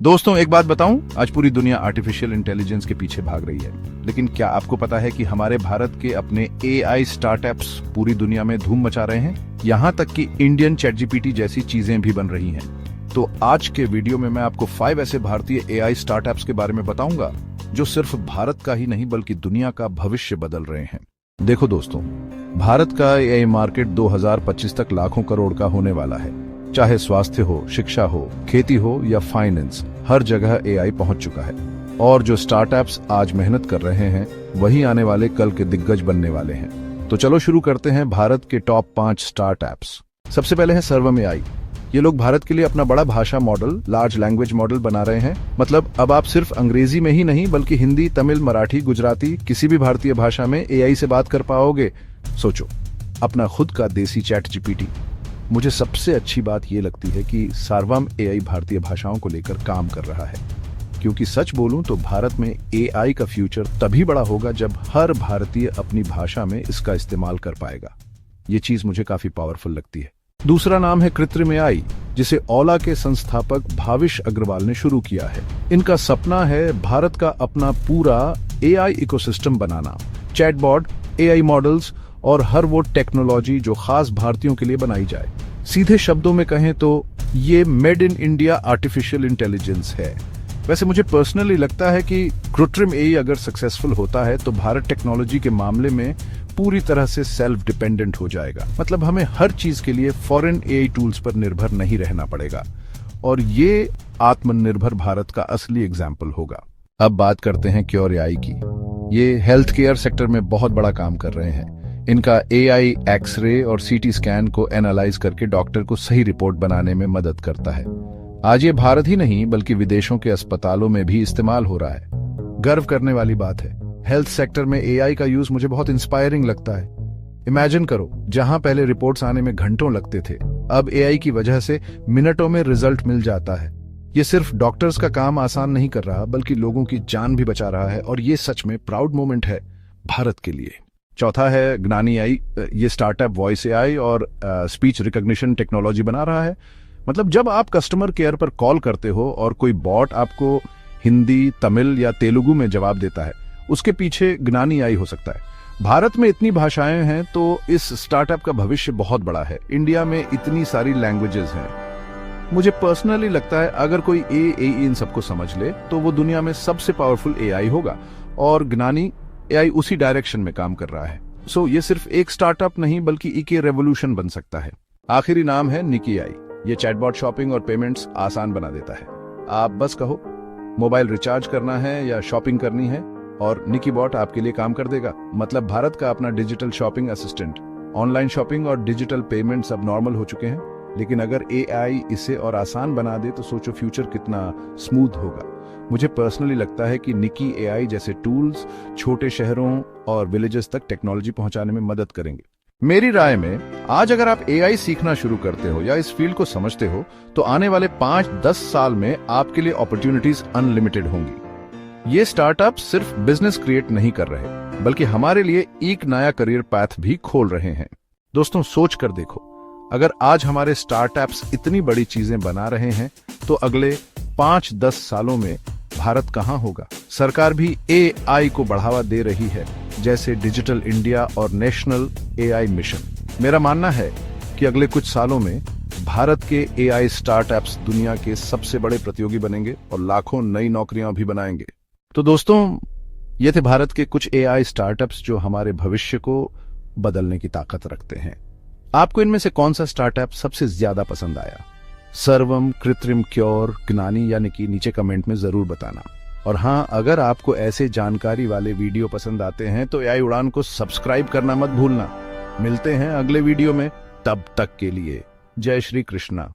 दोस्तों एक बात बताऊं, आज पूरी दुनिया आर्टिफिशियल इंटेलिजेंस के पीछे भाग रही है, लेकिन क्या आपको पता है कि हमारे भारत के अपने एआई स्टार्टअप्स पूरी दुनिया में धूम मचा रहे हैं। यहां तक कि इंडियन चैटजीपीटी जैसी चीजें भी बन रही हैं। तो आज के वीडियो में मैं आपको 5 ऐसे भारतीय एआई स्टार्टअप्स के बारे में बताऊंगा जो सिर्फ भारत का ही नहीं बल्कि दुनिया का भविष्य बदल रहे हैं। देखो दोस्तों, भारत का एआई मार्केट 2025 तक लाखों करोड़ का होने वाला है। चाहे स्वास्थ्य हो, शिक्षा हो, खेती हो या फाइनेंस, हर जगह एआई पहुंच चुका है। और जो स्टार्टअप्स आज मेहनत कर रहे हैं वही आने वाले कल के दिग्गज बनने वाले हैं। तो चलो शुरू करते हैं भारत के टॉप 5 स्टार्टअप्स। सबसे पहले है सर्वम एआई। ये लोग भारत के लिए अपना बड़ा भाषा मॉडल, लार्ज लैंग्वेज मॉडल बना रहे हैं। मतलब अब आप सिर्फ अंग्रेजी में ही नहीं बल्कि हिंदी, तमिल, मराठी, गुजराती, किसी भी भारतीय भाषा में एआई से बात कर पाओगे। सोचो, अपना खुद का देसी चैट जीपीटी। मुझे सबसे अच्छी बात यह लगती है कि सर्वम एआई भारतीय भाषाओं को लेकर काम कर रहा है, क्योंकि सच बोलूं तो भारत में एआई का फ्यूचर तभी बड़ा होगा जब हर भारतीय अपनी भाषा में इसका इस्तेमाल कर पाएगा। ये चीज मुझे काफी पावरफुल लगती है। दूसरा नाम है कृत्रिम एआई, जिसे ओला के संस्थापक भाविश अग्रवाल ने शुरू किया है। इनका सपना है भारत का अपना पूरा एआई इकोसिस्टम बनाना, चैटबॉट, एआई मॉडल्स और हर वो टेक्नोलॉजी जो खास भारतीयों के लिए बनाई जाए। सीधे शब्दों में कहें तो ये made in India artificial intelligence है। वैसे मुझे पर्सनली लगता है कि कृत्रिम एआई अगर सक्सेसफुल होता है तो भारत टेक्नोलॉजी के मामले में पूरी तरह से सेल्फ डिपेंडेंट हो जाएगा। मतलब हमें हर चीज के लिए फॉरेन एआई टूल्स पर निर्भर नहीं रहना पड़ेगा, और ये आत्मनिर्भर भारत का असली एग्जाम्पल होगा। अब बात करते हैं क्योर एआई की। ये हेल्थ केयर सेक्टर में बहुत बड़ा काम कर रहे हैं। इनका एआई एक्सरे और सीटी स्कैन को एनालाइज करके डॉक्टर को सही रिपोर्ट बनाने में मदद करता है। आज ये भारत ही नहीं बल्कि विदेशों के अस्पतालों में भी इस्तेमाल हो रहा है। गर्व करने वाली बात है। हेल्थ सेक्टर में एआई का यूज मुझे बहुत इंस्पायरिंग लगता है। इमेजिन करो, जहां पहले रिपोर्ट्स आने में घंटों लगते थे, अब एआई की वजह से मिनटों में रिजल्ट मिल जाता है। ये सिर्फ डॉक्टर्स का काम आसान नहीं कर रहा बल्कि लोगों की जान भी बचा रहा है, और ये सच में प्राउड मोमेंट है भारत के लिए। चौथा है ज्ञानी एआई। ये स्टार्टअप वॉइस एआई और स्पीच रिकॉग्निशन टेक्नोलॉजी बना रहा है। मतलब जब आप कस्टमर केयर पर कॉल करते हो और कोई बॉट आपको हिंदी, तमिल या तेलुगु में जवाब देता है, उसके पीछे ज्ञानी एआई हो सकता है। भारत में इतनी भाषाएं हैं तो इस स्टार्टअप का भविष्य बहुत बड़ा है। इंडिया में इतनी सारी लैंग्वेजेस हैं। मुझे पर्सनली लगता है अगर कोई एआई इन सबको समझ ले तो वो दुनिया में सबसे पावरफुल एआई होगा, और ज्ञानी एआई उसी डायरेक्शन में काम कर रहा है। सो ये सिर्फ एक स्टार्टअप नहीं बल्कि एक रेवोल्यूशन बन सकता है। आखिरी नाम है निकी एआई। ये चैटबॉट शॉपिंग और पेमेंट्स आसान बना देता है। आप बस कहो मोबाइल रिचार्ज करना है या शॉपिंग करनी है और निकी बॉट आपके लिए काम कर देगा। मतलब भारत का अपना digital shopping assistant. Online shopping और डिजिटल पेमेंट्स अब नॉर्मल हो चुके हैं, लेकिन अगर एआई इसे और आसान बना दे तो सोचो फ्यूचर कितना स्मूथ होगा। मुझे पर्सनली लगता है कि निकी एआई जैसे टूल्स छोटे शहरों और विलेजेस तक टेक्नोलॉजी पहुंचाने में मदद करेंगे। मेरी राय में आज अगर आप एआई सीखना शुरू करते हो या इस फील्ड को समझते हो तो आने वाले 5-10 साल में आपके लिए अपॉर्चुनिटीज अनलिमिटेड होंगी। ये स्टार्टअप सिर्फ बिजनेस क्रिएट नहीं कर रहे बल्कि हमारे लिए एक नया करियर पाथ भी खोल रहे हैं। दोस्तों सोच कर देखो, अगर आज हमारे स्टार्टअप्स इतनी बड़ी चीजें बना रहे हैं तो अगले 5-10 सालों में भारत कहां होगा। सरकार भी एआई को बढ़ावा दे रही है, जैसे डिजिटल इंडिया और नेशनल एआई मिशन। मेरा मानना है कि अगले कुछ सालों में भारत के एआई स्टार्टअप्स दुनिया के सबसे बड़े प्रतियोगी बनेंगे और लाखों नई नौकरियां भी बनाएंगे। तो दोस्तों, ये थे भारत के कुछ एआई स्टार्टअप्स जो हमारे भविष्य को बदलने की ताकत रखते हैं। आपको इनमें से कौन सा स्टार्टअप सबसे ज्यादा पसंद आया? सर्वम, कृत्रिम, क्योर, ज्ञानी यानी कि नीचे कमेंट में जरूर बताना। और हाँ, अगर आपको ऐसे जानकारी वाले वीडियो पसंद आते हैं तो एआई उड़ान को सब्सक्राइब करना मत भूलना। मिलते हैं अगले वीडियो में, तब तक के लिए जय श्री कृष्णा।